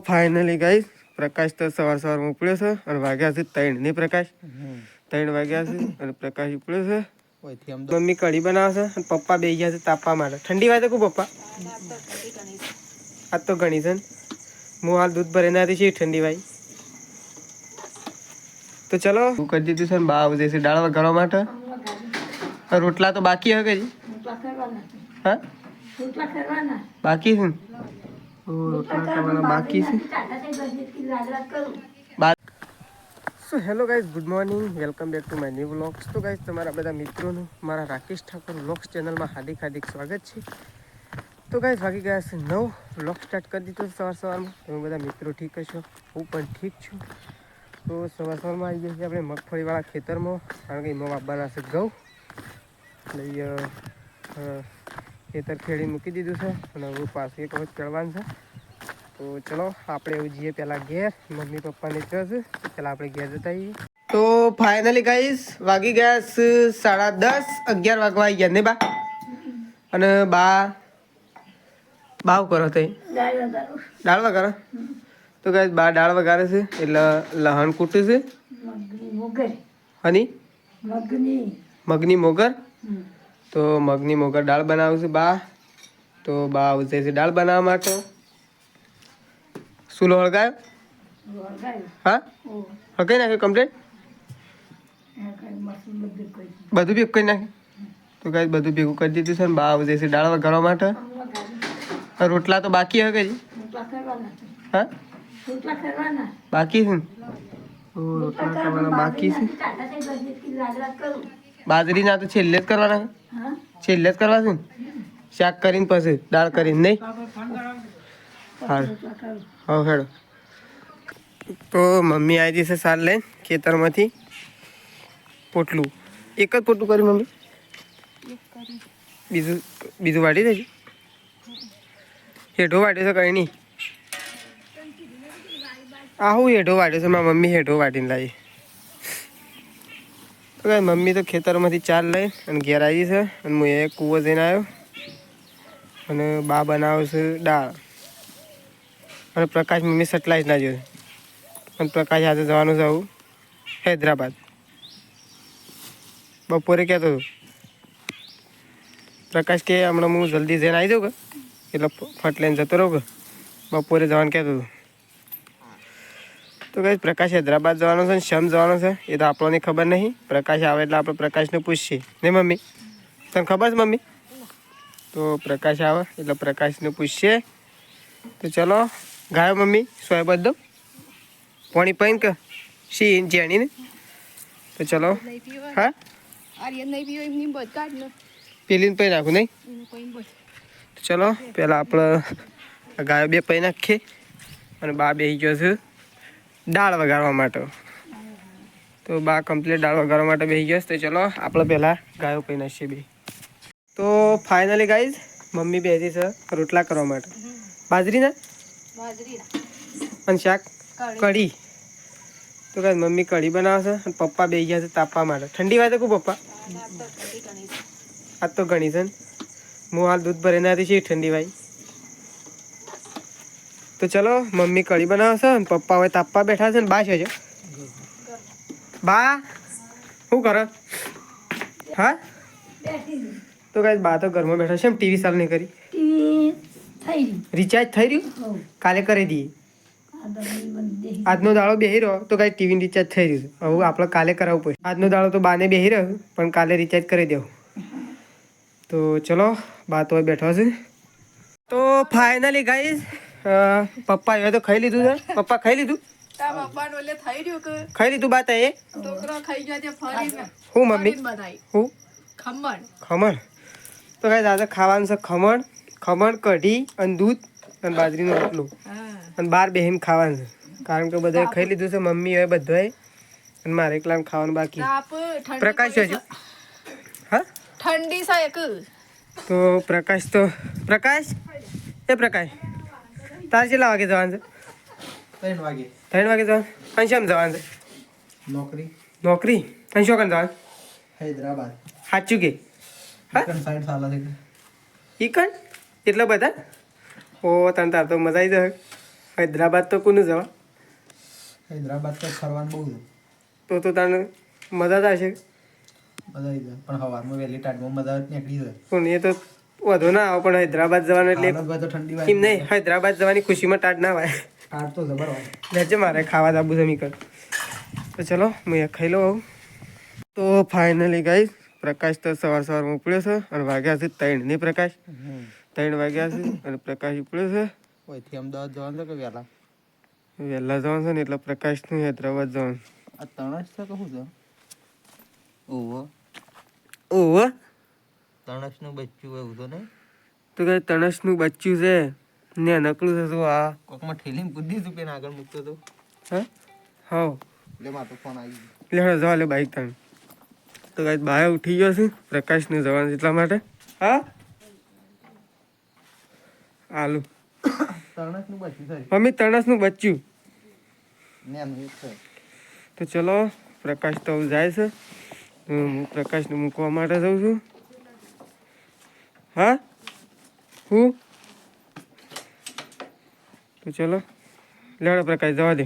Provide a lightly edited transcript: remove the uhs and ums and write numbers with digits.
Finally guys પ્રકાશ તો સવારમાં ઉપડ્યો છે અને વાગ્યા છે 3 ને પ્રકાશ 3 વાગ્યા છે અને પ્રકાશ ઉપડ્યો છે. મમ્મી કઢી બનાવે છે અને પપ્પા બેસી ગયા છે તાપવા માટે. ઠંડી વાગે કો પપ્પા? આ તો ઘણી છે. હું હાલ દૂધ ભરીને આવી છે ઠંડી વાય. તો ચલો હું કરી દીધું છે ને બા આવજે છે દાળ વઘારવા માટે. રોટલા તો બાકી હે કે હા બાકી છે ને રોટલા કરવાના બાકી છે. So hello guys, good morning, welcome back to my new vlogs. તો ગાઈઝ તમારા બધા મિત્રોનું મારા રાકેશ ઠાકોર વ્લોગ્સ ચેનલમાં હાર્દિક હાર્દિક સ્વાગત છે. તો ગાઈઝ વાગી ગયા છે 9. વ્લોગ સ્ટાર્ટ કરી દીધો સવારમાં. તમે બધા મિત્રો ઠીક હશો, હું પણ ઠીક છું. તો સવારમાં આવી ગયા છીએ આપણે મગફળીવાળા ખેતરમાં, કારણ કે એમાં વાવવાના છે ઘઉં. એટલે ખેતર ખેડી મૂકી દીધું છે અને હવે પાછું એક વખત ચડવાનું છે. તો ચલો આપણે એવું જઈએ પહેલાં ઘેર. મમ્મી પપ્પાને ચડશે તો પહેલાં આપણે ઘેર જતા આવીએ. તો ફાઇનલી ગાઈસ વાગી ગયા 10:30 11 વાગવા આવી ગયા ને બા? અને બા કરો તે દાળ વઘારો. તો ગાઈસ બા દાળ વઘારે છે એટલે લહણ કૂટે છે. હની મગની મોગર. તો મગની મોગર દાળ બનાવું છે બા. તો બા આવશે છે દાળ બનાવવા માટે. સુલો હળગાયો? હા હળગાઈ નાખ્યો કમ્પ્લીટ? બધું ભેગું કરી નાખ્યું? તો ગાઈસ બધું ભેગું કરી દીધું છે ને બા આવશે છે દાળ વઘારવા માટે. રોટલા તો બાકી હે કે હા બાકી છે ને રોટલા કરવાના બાકી છે. બાજરીના તો છેલ્લે જ કરવાના, છેલ્લે જ કરવા છે ને શાક કરીને પછી દાળ કરીને નહીં. હા હા હેડો. તો મમ્મી આવી જશે સાર લઈને ખેતરમાંથી. પોટલું એક જ પોટલું કર્યું મમ્મી? બીજું વાટી દેજો. હેઠો વાટ્યો છે કંઈ નહીં. હું હેઠો વાટ્યો છે મારા મમ્મી હેઠો વાટીને લાવી. તો કાંઈ મમ્મી તો ખેતરમાંથી ચાર લઈ અને ઘેર આવી છે અને હું એ કૂવો જઈને આવ્યો અને બા બનાવે છે દાળ. અને પ્રકાશ મમ્મી સટલાઈસ ના જોયું અને પ્રકાશ આજે જવાનું છે આવું હૈદરાબાદ. બપોરે કહેતો હતો પ્રકાશ કે હમણાં હું જલ્દી જઈને આવી જાઉં કે એટલે ફટ લઈને જતો રહું કે બપોરે જવાનું કહેતો હતો. તો કંઈ પ્રકાશ હૈદરાબાદ જવાનો છે ને શમ જવાનો છે એ તો આપણને ખબર નહીં. પ્રકાશ આવે એટલે આપણે પ્રકાશને પૂછીએ નહીં મમ્મી? તને ખબર છે મમ્મી? તો પ્રકાશ આવે એટલે પ્રકાશને પૂછીએ. તો ચલો ગાયો મમ્મી સોય બધો પાણી પૈન કે સી જેણીને. તો ચલો હા પેલીને પૈ નાખું નહીં. તો ચલો પહેલાં આપણે ગાયો બે પૈ નાખીએ અને બા બેસી ગયો છે દાળ વઘારવા માટે. તો બા કમ્પ્લીટ દાળ વઘારવા માટે બેસી ગયો છે. તો ચલો આપણે પહેલાં ગાયો પૈ નાખીએ બે. તો ફાઇનલી ગાઈઝ મમ્મી બેસી છે રોટલા કરવા માટે. બાજરીના અને શાક કઢી. તો કાંઈ મમ્મી કઢી બનાવે છે અને પપ્પા બેસી ગયા છે તાપવા માટે. ઠંડી વાગે કો પપ્પા? આ તો ઘણી છે. હું હાલ દૂધ ભરીને આવી છે ઠંડી વાય. તો ચલો મમ્મી કઢી બનાવે છે અને પપ્પા હવે તાપવા બેઠા છે ને બા છે બા શું કરો? હા તો કાંઈ બા તો ઘરમાં બેઠા છે. એમ ટીવી ચાલુ નહીં કરી? રિચાર્જ થઈ રહ્યું? કાલે કરી દઈએ. આજનો દાડો બેહી રહ્યો તો કાંઈ ટીવી રિચાર્જ થઈ રહ્યું છે. હવે આપણે કાલે કરાવવું પડે. આજનો દાડો તો બાને બેહી રહ્યો પણ કાલે રિચાર્જ કરી દેવું. તો ચલો બા તો બેઠો છે. તો ફાઇનલી ગાઈઝ પપ્પા હવે તો ખાઈ લીધું છે. પપ્પા ખાઈ લીધું? ખાઈ લીધું બાત એ હું મમ્મી હું ખમણ. તો કાંઈ દાદા ખાવાનું છે ખમણ કઢી અને દૂધ અને બાજરીનો રોટલો અને બાર બેહીને ખાવાનું છે. કારણ કે બધાએ ખાઈ લીધું છે. મમ્મી હવે બધાએ અને મારે એકલા ખાવાનું બાકી. પ્રકાશ હજુ હા ઠંડી છે. તો પ્રકાશ એ પ્રકાશ તારે કેટલા વાગે જવાનું છે? 3 વાગે જવાનું. અને શેમ જવાનું છે? નોકરી અને શું કરીને જવાનું? હૈદરાબાદ. સાચું કે ઈ કણ એટલા બધા? ઓ તને તાર તો મજા આવી જાય. હૈદરાબાદ તો કોને જવા? હૈદરાબાદ તો ફરવાનું બહુ છે. તો તને મજા જ આવશે. મજા આવી જાય પણ સવારમાં વહેલી ટાઈમમાં મજા નીકળી જાય. પણ એ તો વધુ ના આવે પણ હૈદરાબાદ જવાનું એટલે તો ઠંડી એમ નહીં, હૈદરાબાદ જવાની ખુશીમાં ટાટ ના વાય. ટાટ તો જબર હોય. લેજે મારે ખાવા દાબુ જમી કર. તો ચલો હું એક ખાઈ લઉં. તો ફાઇનલી ગાઈસ પ્રકાશ તો સવારમાં ઉપડ્યો છે અને વાગ્યા છે 3 નહીં પ્રકાશ? 3 વાગ્યા છે અને પ્રકાશ ઉપડ્યો છે. ઓયથી અમદાવાદ જવાનું છે કે વહેલા? વહેલા જવાનું છે ને એટલે પ્રકાશનું હૈદરાબાદ જવાનું. આ તણસ છે કે શું છે? ઓહો ઓહો તણસનું બચ્ચું એવું તો નહીં? તો કઈ તણસનું બચ્ચું છે ને નકલું છે શું? આ કોકમાં ઠેલીમાં કૂદી તું પેલા આગળ મૂકતો તો. હા હા એટલે મારો તો ફોન આવી ગયો. એટલે હવે જવા લે બાઈક તાણ. તો કઈ બહાર ઉઠી ગયો છે પ્રકાશને જવાનું એટલા માટે. હા આલુ તણસનું બચ્ચું છે. મમ્મી તણસનું બચ્ચું ને છે. તો ચલો પ્રકાશ તો જાય છે. હું પ્રકાશને મૂકવા માટે જાઉં છું. હા હું તો ચલો લેવડો પ્રકાશ જવા દે.